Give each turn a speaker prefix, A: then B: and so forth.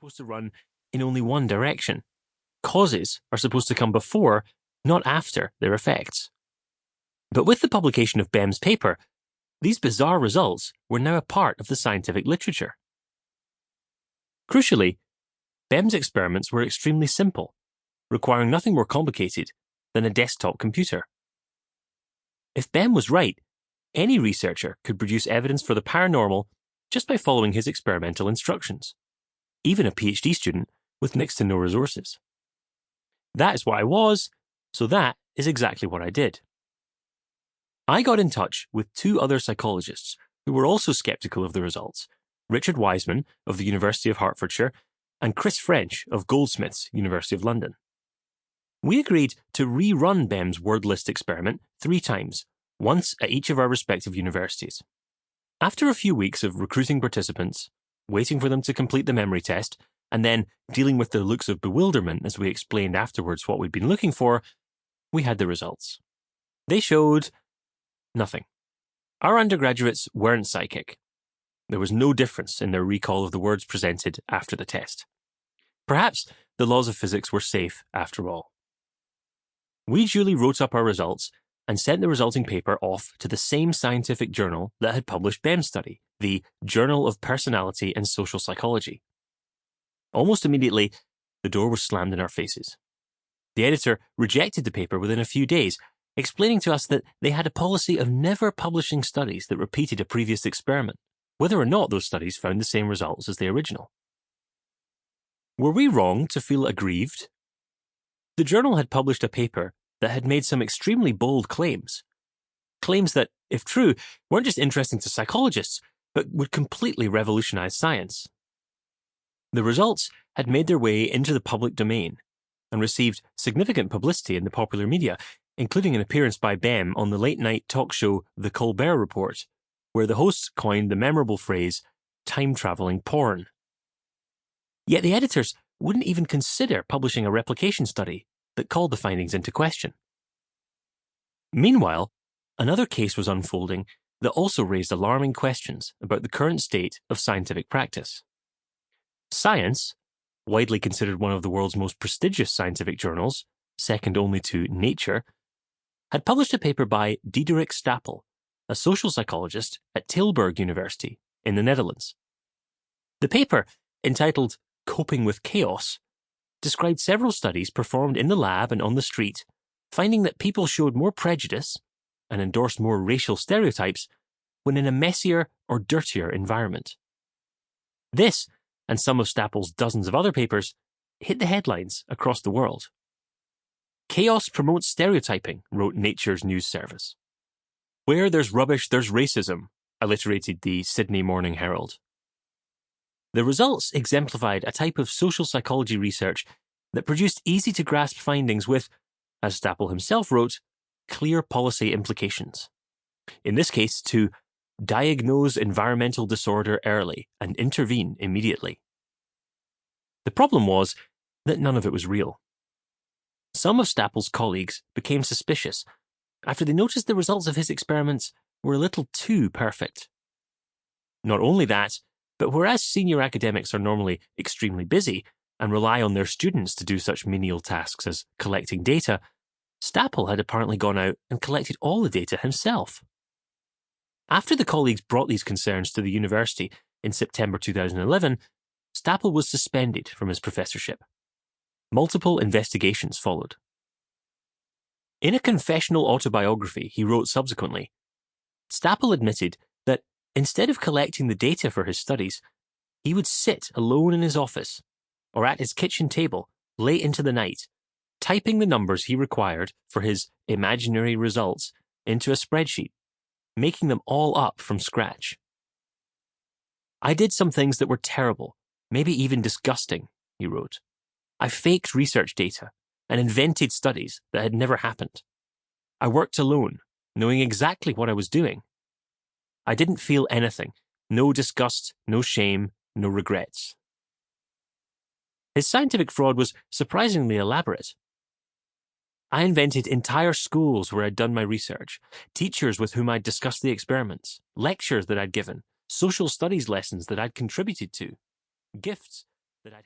A: supposed to run in only one direction. Causes are supposed to come before, not after, their effects. But with the publication of Bem's paper, these bizarre results were now a part of the scientific literature. Crucially, Bem's experiments were extremely simple, requiring nothing more complicated than a desktop computer. If Bem was right, any researcher could produce evidence for the paranormal just by following his experimental instructions, even a PhD student with next to no resources. That is what I was, so that is exactly what I did. I got in touch with two other psychologists who were also skeptical of the results, Richard Wiseman of the University of Hertfordshire and Chris French of Goldsmiths, University of London. We agreed to rerun Bem's word list experiment 3 times, once at each of our respective universities. After a few weeks of recruiting participants, waiting for them to complete the memory test, and then dealing with their looks of bewilderment as we explained afterwards what we'd been looking for, we had the results. They showed nothing. Our undergraduates weren't psychic. There was no difference in their recall of the words presented after the test. Perhaps the laws of physics were safe after all. We duly wrote up our results and sent the resulting paper off to the same scientific journal that had published Bem's study, the Journal of Personality and Social Psychology. Almost immediately, the door was slammed in our faces. The editor rejected the paper within a few days, explaining to us that they had a policy of never publishing studies that repeated a previous experiment, whether or not those studies found the same results as the original. Were we wrong to feel aggrieved? The journal had published a paper that had made some extremely bold claims. Claims that, if true, weren't just interesting to psychologists, but would completely revolutionize science. The results had made their way into the public domain and received significant publicity in the popular media, including an appearance by Bem on the late-night talk show The Colbert Report, where the hosts coined the memorable phrase, time-traveling porn. Yet the editors wouldn't even consider publishing a replication study that called the findings into question. Meanwhile, another case was unfolding that also raised alarming questions about the current state of scientific practice. Science, widely considered one of the world's most prestigious scientific journals, second only to Nature, had published a paper by Diederik Stapel, a social psychologist at Tilburg University in the Netherlands. The paper, entitled Coping with Chaos, described several studies performed in the lab and on the street, finding that people showed more prejudice and endorsed more racial stereotypes when in a messier or dirtier environment. This, and some of Stapel's dozens of other papers, hit the headlines across the world. Chaos promotes stereotyping, wrote Nature's news service. Where there's rubbish, there's racism, alliterated the Sydney Morning Herald. The results exemplified a type of social psychology research that produced easy-to-grasp findings with, as Stapel himself wrote, clear policy implications. In this case, to diagnose environmental disorder early and intervene immediately. The problem was that none of it was real. Some of Stapel's colleagues became suspicious after they noticed the results of his experiments were a little too perfect. Not only that, but whereas senior academics are normally extremely busy and rely on their students to do such menial tasks as collecting data, Stapel had apparently gone out and collected all the data himself. After the colleagues brought these concerns to the university in September 2011, Stapel was suspended from his professorship. Multiple investigations followed. In a confessional autobiography he wrote subsequently, Stapel admitted that instead of collecting the data for his studies, he would sit alone in his office or at his kitchen table late into the night, typing the numbers he required for his imaginary results into a spreadsheet, making them all up from scratch. I did some things that were terrible, maybe even disgusting, he wrote. I faked research data and invented studies that had never happened. I worked alone, knowing exactly what I was doing. I didn't feel anything, no disgust, no shame, no regrets. His scientific fraud was surprisingly elaborate. I invented entire schools where I'd done my research, teachers with whom I'd discussed the experiments, lectures that I'd given, social studies lessons that I'd contributed to, gifts that I'd